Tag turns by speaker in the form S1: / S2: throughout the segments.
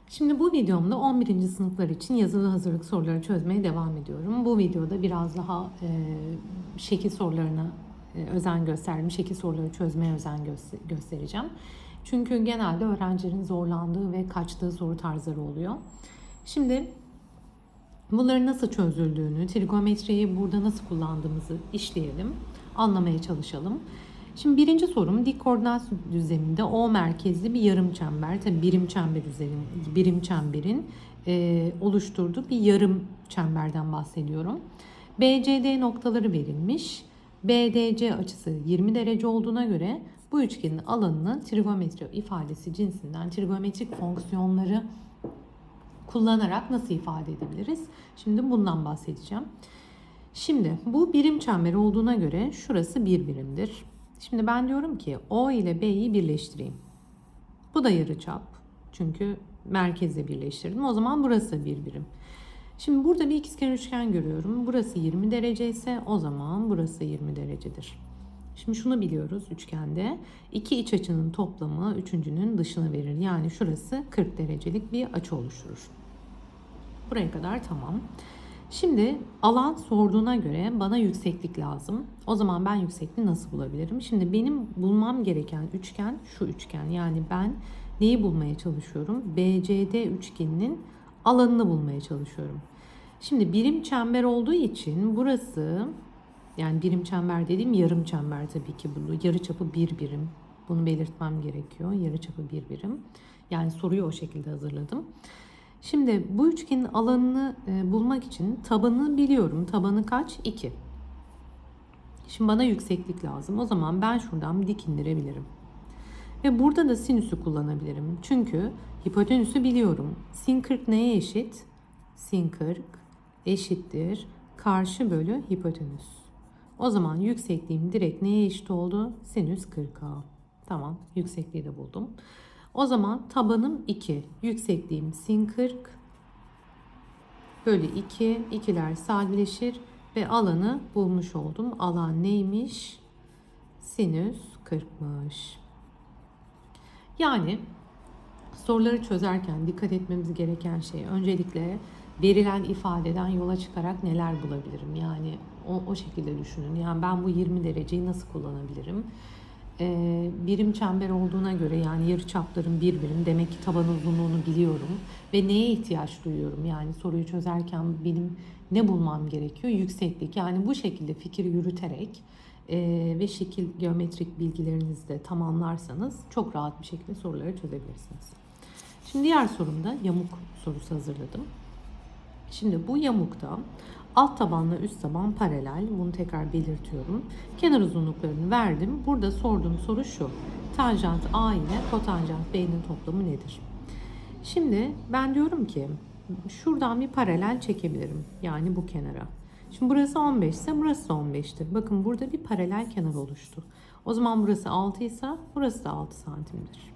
S1: Şimdi bu videomda 11. sınıflar için yazılı hazırlık soruları çözmeye devam ediyorum. Bu videoda biraz daha şekil sorularına özen gösterdim. Şekil soruları çözmeye özen göstereceğim. Çünkü genelde öğrencilerin zorlandığı ve kaçtığı soru tarzları oluyor. Şimdi bunların nasıl çözüldüğünü, trigonometriyi burada nasıl kullandığımızı işleyelim, anlamaya çalışalım. Şimdi birinci sorum dik koordinat düzleminde O merkezli bir yarım çember. Tabii birim çemberin oluşturduğu bir yarım çemberden bahsediyorum. BCD noktaları verilmiş. BDC açısı 20 derece olduğuna göre bu üçgenin alanını trigonometri ifadesi cinsinden trigonometrik fonksiyonları kullanarak nasıl ifade edebiliriz? Şimdi bundan bahsedeceğim. Şimdi bu birim çember olduğuna göre şurası bir birimdir. Şimdi ben diyorum ki O ile B'yi birleştireyim. Bu da yarıçap. Çünkü merkezle birleştirdim. O zaman burası bir birim. Şimdi burada bir ikizkenar üçgen görüyorum. Burası 20 derece ise o zaman burası 20 derecedir. Şimdi şunu biliyoruz üçgende. İki iç açının toplamı üçüncünün dışına verir. Yani şurası 40 derecelik bir açı oluşturur. Buraya kadar tamam. Şimdi alan sorduğuna göre bana yükseklik lazım. O zaman ben yüksekliği nasıl bulabilirim? Şimdi benim bulmam gereken üçgen şu üçgen. Yani ben neyi bulmaya çalışıyorum? BCD üçgeninin alanını bulmaya çalışıyorum. Şimdi birim çember olduğu için burası, yani birim çember dediğim yarım çember tabii ki bu. Yarıçapı bir birim. Bunu belirtmem gerekiyor. Yarıçapı bir birim. Yani soruyu o şekilde hazırladım. Şimdi bu üçgenin alanını bulmak için tabanını biliyorum. Tabanı kaç? 2. Şimdi bana yükseklik lazım. O zaman ben şuradan dik indirebilirim. Ve burada da sinüsü kullanabilirim. Çünkü hipotenüsü biliyorum. Sin 40 neye eşit? Sin 40 eşittir karşı bölü hipotenüs. O zaman yüksekliğim direkt neye eşit oldu? Sinüs 40'a. Tamam, yüksekliği de buldum. O zaman tabanım 2. Yüksekliğim sin 40 bölü 2. İkiler sadeleşir ve alanı bulmuş oldum. Alan neymiş? Sinüs 40'mış. Yani soruları çözerken dikkat etmemiz gereken şey öncelikle verilen ifadeden yola çıkarak neler bulabilirim? Yani o şekilde düşünün. Yani ben bu 20 dereceyi nasıl kullanabilirim? Birim çember olduğuna göre yani yarıçapların bir birim, demek ki taban uzunluğunu biliyorum ve neye ihtiyaç duyuyorum? Yani soruyu çözerken benim ne bulmam gerekiyor? Yükseklik. Yani bu şekilde fikir yürüterek ve şekil geometrik bilgilerinizi de tamamlarsanız çok rahat bir şekilde soruları çözebilirsiniz. Şimdi diğer sorumda yamuk sorusu hazırladım. Şimdi bu yamukta alt tabanla üst taban paralel. Bunu tekrar belirtiyorum. Kenar uzunluklarını verdim. Burada sorduğum soru şu. Tanjant A ile kotanjant B'nin toplamı nedir? Şimdi ben diyorum ki şuradan bir paralel çekebilirim. Yani bu kenara. Şimdi burası 15 ise burası da 15'tir. Bakın burada bir paralel kenar oluştu. O zaman burası 6 ise burası da 6 santimdir.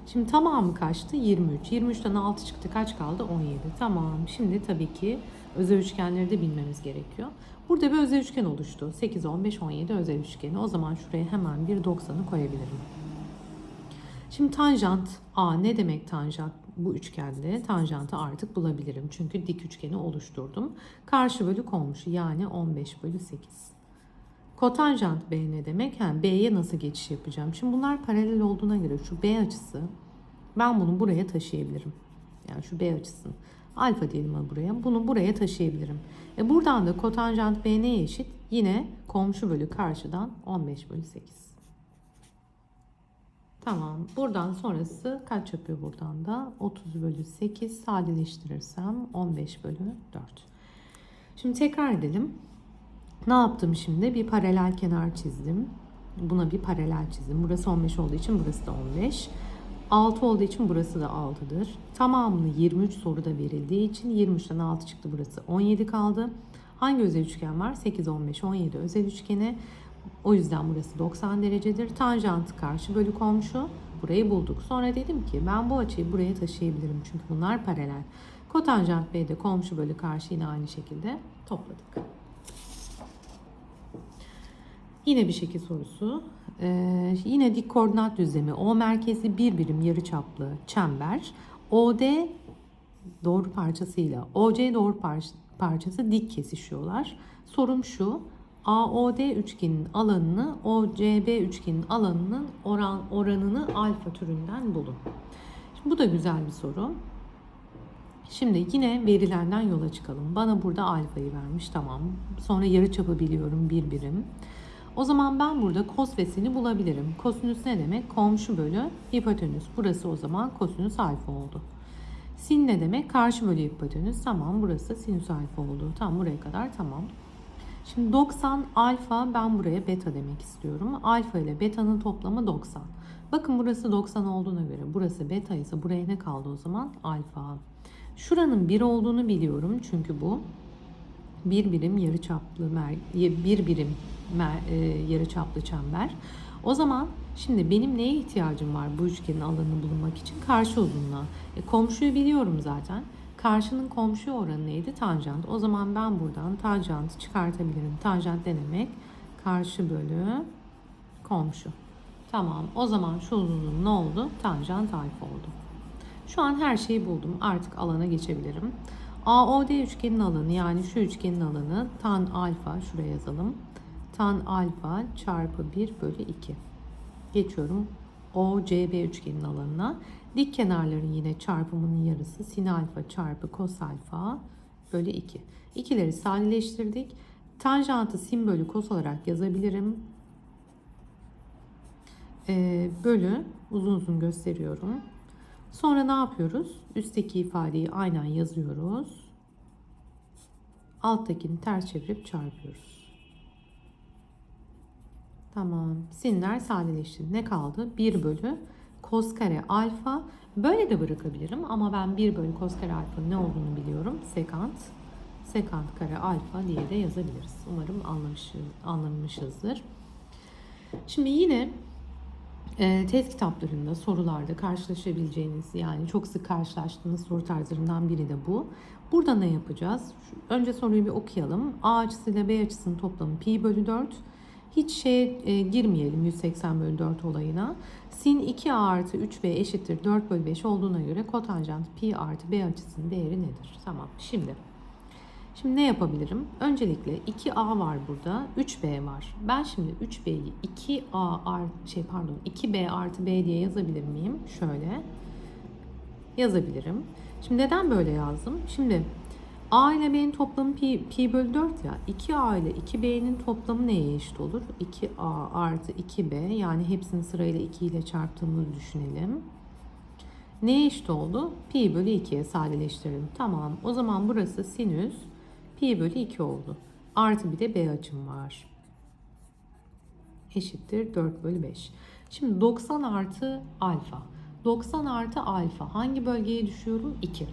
S1: Şimdi tamamı kaçtı? 23. 23'ten 6 çıktı. Kaç kaldı? 17. Tamam. Şimdi tabii ki özel üçgenleri de bilmemiz gerekiyor. Burada bir özel üçgen oluştu. 8, 15, 17 özel üçgeni. O zaman şuraya hemen bir 90'ı koyabilirim. Şimdi tanjant A ne demek tanjant? Bu üçgende tanjantı artık bulabilirim. Çünkü dik üçgeni oluşturdum. Karşı bölü komşu yani 15 bölü 8. Kotanjant B ne demek? Yani B'ye nasıl geçiş yapacağım? Şimdi bunlar paralel olduğuna göre şu B açısı ben bunu buraya taşıyabilirim. Yani şu B açısını alfa diyelim buraya. Bunu buraya taşıyabilirim. Buradan da kotanjant B neye eşit? Yine komşu bölü karşıdan 15 bölü 8. Tamam. Buradan sonrası kaç yapıyor buradan da? 30 bölü 8 sadeleştirirsem 15 bölü 4. Şimdi tekrar edelim. Ne yaptım şimdi? Bir paralel kenar çizdim. Buna bir paralel çizdim. Burası 15 olduğu için burası da 15. 6 olduğu için burası da 6'dır. Tamamını 23 soruda verildiği için 23'ten 6 çıktı, burası 17 kaldı. Hangi özel üçgen var? 8, 15, 17 özel üçgeni. O yüzden burası 90 derecedir. Tanjant karşı bölü komşu. Burayı bulduk. Sonra dedim ki ben bu açıyı buraya taşıyabilirim. Çünkü bunlar paralel. Kotanjant B'de komşu bölü karşı yine aynı şekilde topladık. Yine bir şekil sorusu. Yine dik koordinat düzlemi O merkezli bir birim yarıçaplı çember OD doğru parçasıyla OC doğru parçası dik kesişiyorlar. Sorum şu. AOD üçgenin alanını OCB üçgenin alanının oranını alfa türünden bulun. Şimdi bu da güzel bir soru. Şimdi yine verilenden yola çıkalım. Bana burada alfayı vermiş, tamam. Sonra yarıçapı biliyorum, 1 birim. O zaman ben burada kos ve sini bulabilirim. Kosinüs ne demek? Komşu bölü hipotenüs. Burası o zaman kosinüs alfa oldu. Sin ne demek? Karşı bölü hipotenüs. Tamam, burası sinüs alfa oldu. Tamam, buraya kadar tamam. Şimdi 90 alfa, ben buraya beta demek istiyorum. Alfa ile beta'nın toplamı 90. Bakın burası 90 olduğuna göre burası beta ise buraya ne kaldı o zaman? Alfa. Şuranın 1 olduğunu biliyorum çünkü bu bir birim yarıçaplı yarıçaplı çember. O zaman şimdi benim neye ihtiyacım var bu üçgenin alanını bulmak için? Karşı uzunluğa. Komşuyu biliyorum zaten. Karşının komşu oranı neydi? Tanjant. O zaman ben buradan tanjantı çıkartabilirim. Tanjant ne demek? Karşı bölü komşu. Tamam. O zaman şu uzunluğum ne oldu? Tanjant alfa oldu. Şu an her şeyi buldum. Artık alana geçebilirim. AOD üçgenin alanı, yani şu üçgenin alanı tan alfa, şuraya yazalım. Tan alfa çarpı 1 bölü 2. Geçiyorum OCB üçgenin alanına. Dik kenarların yine çarpımının yarısı sin alfa çarpı kos alfa bölü 2. İkileri sadeleştirdik. Tanjantı sin bölü kos olarak yazabilirim. Bölü uzun uzun gösteriyorum. Sonra ne yapıyoruz? Üstteki ifadeyi aynen yazıyoruz. Alttakini ters çevirip çarpıyoruz. Tamam. Sinler sadeleşti. Ne kaldı? 1 bölü kos kare alfa. Böyle de bırakabilirim ama ben 1 bölü kos kare alfanın ne olduğunu biliyorum. Sekant kare alfa diye de yazabiliriz. Umarım anlamışızdır. Şimdi yine test kitaplarında, sorularda karşılaşabileceğiniz, yani çok sık karşılaştığınız soru tarzlarından biri de bu. Burada ne yapacağız? Önce soruyu bir okuyalım. A açısıyla B açısının toplamı pi bölü 4. Hiç girmeyelim 180 bölü 4 olayına. Sin 2A artı 3B eşittir 4 bölü 5 olduğuna göre kotanjant pi artı B açısının değeri nedir? Tamam. Şimdi ne yapabilirim? Öncelikle 2A var burada, 3B var. Ben şimdi 3B'yi 2B artı B diye yazabilir miyim? Şöyle yazabilirim. Şimdi neden böyle yazdım? Şimdi A ile B'nin toplamı pi bölü 4 ya. 2A ile 2B'nin toplamı neye eşit olur? 2A artı 2B, yani hepsini sırayla 2 ile çarptığımızı düşünelim. Neye eşit oldu? Pi bölü 2'ye sadeleştirelim. Tamam. O zaman burası sinüs pi bölü 2 oldu. Artı bir de B açım var. Eşittir 4 bölü 5. Şimdi 90 artı alfa. 90 artı alfa. Hangi bölgeye düşüyorum? 2.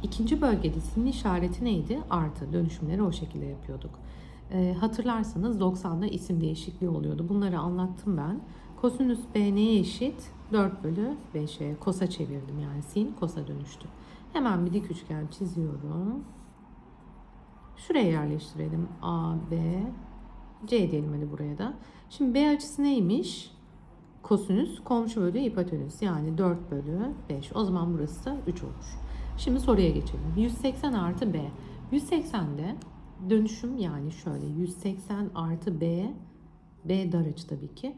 S1: İkinci bölgede sinin işareti neydi? Artı. Dönüşümleri o şekilde yapıyorduk. Hatırlarsanız 90'da isim değişikliği oluyordu. Bunları anlattım ben. Kosinüs B neye eşit? 4 bölü 5'e. Kosa çevirdim, yani sin kosa dönüştü. Hemen bir dik üçgen çiziyorum. Şuraya yerleştirelim. A, B, C diyelim hadi buraya da. Şimdi B açısı neymiş? Kosinüs komşu bölü hipotenüs, yani 4 bölü 5. O zaman burası da 3 olur. Şimdi soruya geçelim. 180 artı B. 180'de dönüşüm, yani şöyle 180 artı B. B dar açı tabii ki.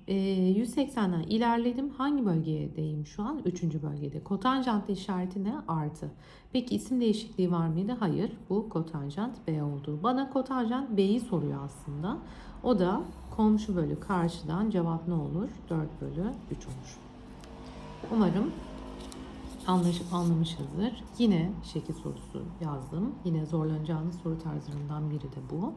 S1: 180'den ilerledim. Hangi bölgedeyim şu an? 3. bölgede. Kotanjant işareti ne? Artı. Peki isim değişikliği var mıydı? Hayır. Bu kotanjant B oldu. Bana kotanjant B'yi soruyor aslında. O da komşu bölü karşıdan, cevap ne olur? 4 bölü 3 olur. Umarım anlamışızdır. Yine şekil sorusu yazdım. Yine zorlanacağınız soru tarzlarından biri de bu.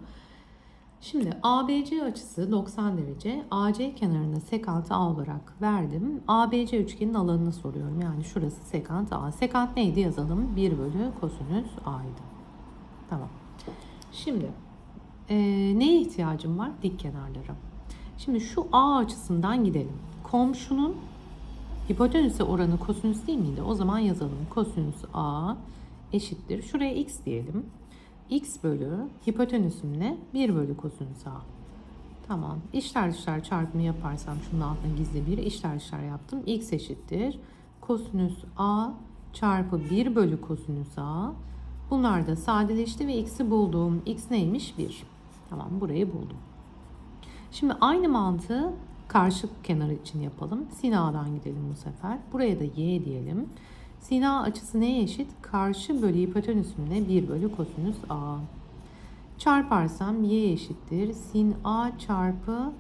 S1: Şimdi ABC açısı 90 derece. AC kenarında sekant A olarak verdim. ABC üçgenin alanını soruyorum. Yani şurası sekant A. Sekant neydi yazalım? 1 bölü kosinüs A'ydı. Tamam. Şimdi neye ihtiyacım var? Dik kenarlara. Şimdi şu A açısından gidelim. Komşunun hipotenüse oranı kosinüs değil miydi? O zaman yazalım. Kosinüs A eşittir. Şuraya x diyelim. X bölü hipotenüsüm ne? 1 bölü kosinüs A. Tamam. İçler dışlar çarpımı yaparsam şunun altına gizli bir içler dışlar yaptım. X eşittir. Kosinüs A çarpı 1 bölü kosinüs a. Bunlar da sadeleşti ve x'i buldum. X neymiş? 1. Tamam, burayı buldum. Şimdi aynı mantığı karşı kenar için yapalım. Sin a'dan gidelim bu sefer. Buraya da y diyelim. Sin a açısı neye eşit? Karşı bölü hipotenüsümle 1 bölü kosinüs a. Çarparsam y eşittir. Sin a çarpı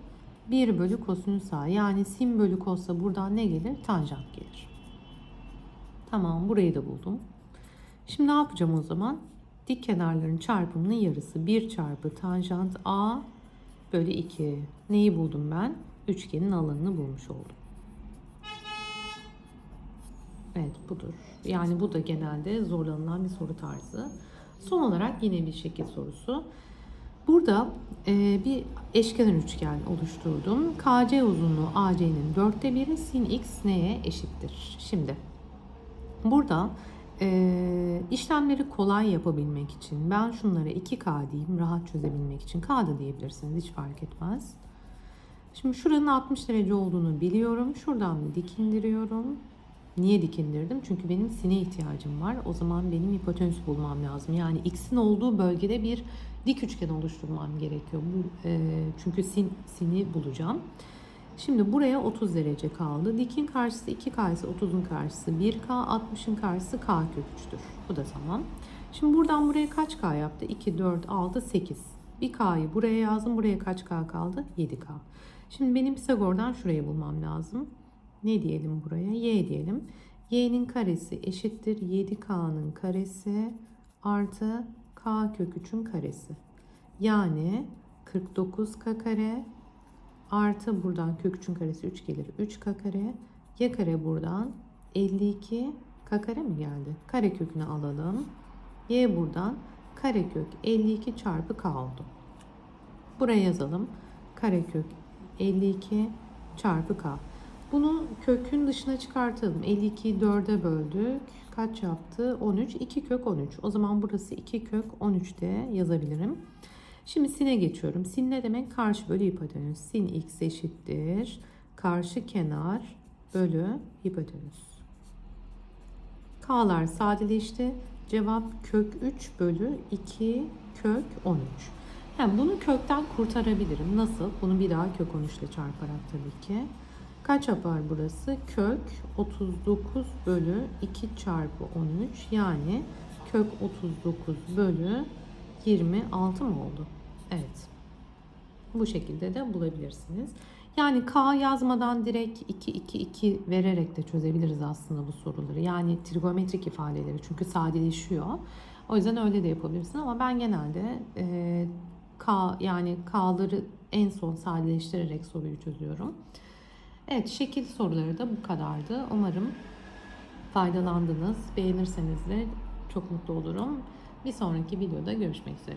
S1: 1 bölü kosinüs a. Yani sin bölü kossa buradan ne gelir? Tanjant gelir. Tamam, burayı da buldum. Şimdi ne yapacağım o zaman? Dik kenarların çarpımının yarısı. 1 çarpı tanjant a bölü 2. Neyi buldum ben? Üçgenin alanını bulmuş oldum. Evet, budur. Yani bu da genelde zorlanılan bir soru tarzı. Son olarak yine bir şekil sorusu. Burada bir eşkenar üçgen oluşturdum. KC uzunluğu AC'nin 1/4'i, sin x neye eşittir? Şimdi burada işlemleri kolay yapabilmek için ben şunlara 2K diyeyim, rahat çözebilmek için. K da diyebilirsiniz, hiç fark etmez. Şimdi şuranın 60 derece olduğunu biliyorum. Şuradan dik indiriyorum. Niye dik indirdim? Çünkü benim sine ihtiyacım var. O zaman benim hipotenüs bulmam lazım. Yani x'in olduğu bölgede bir dik üçgen oluşturmam gerekiyor. Çünkü sini bulacağım. Şimdi buraya 30 derece kaldı. Dikin karşısı 2K ise 30'un karşısı 1K, 60'ın karşısı K kök 3'tür. Bu da tamam. Şimdi buradan buraya kaç K yaptı? 2, 4, 6, 8. Bir K'yı buraya yazdım. Buraya kaç K kaldı? 7K. Şimdi benim Pisagor'dan şurayı bulmam lazım. Ne diyelim buraya? Y diyelim. Y'nin karesi eşittir 7K'nın karesi artı K kök 3'ün karesi. Yani 49K kare artı buradan kök 3'ün karesi 3 gelir. 3K kare. Y kare buradan 52K kare mi geldi? Kare kökünü alalım. Y buradan karekök 52 çarpı K oldu. Buraya yazalım. Karekök 52 çarpı K. Bunu kökün dışına çıkartalım. 52'yi 4'e böldük. Kaç yaptı? 13. 2 kök 13. O zaman burası 2 kök 13 de yazabilirim. Şimdi sine geçiyorum. Sin ne demek? Karşı bölü hipotenüs. Sin x eşittir. Karşı kenar bölü hipotenüs. K'lar sadeleşti. Cevap kök 3 bölü 2 kök 13. Yani bunu kökten kurtarabilirim. Nasıl? Bunu bir daha kök 13 ile çarparak tabii ki. Kaç yapar burası? Kök 39 bölü 2 çarpı 13. Yani kök 39 bölü 26 mı oldu? Evet. Bu şekilde de bulabilirsiniz. Yani K yazmadan direkt 2, 2, 2 vererek de çözebiliriz aslında bu soruları. Yani trigonometrik ifadeleri, çünkü sadeleşiyor. O yüzden öyle de yapabilirsin ama ben genelde K'ları en son sadeleştirerek soruyu çözüyorum. Evet, şekil soruları da bu kadardı. Umarım faydalandınız. Beğenirseniz de çok mutlu olurum. Bir sonraki videoda görüşmek üzere.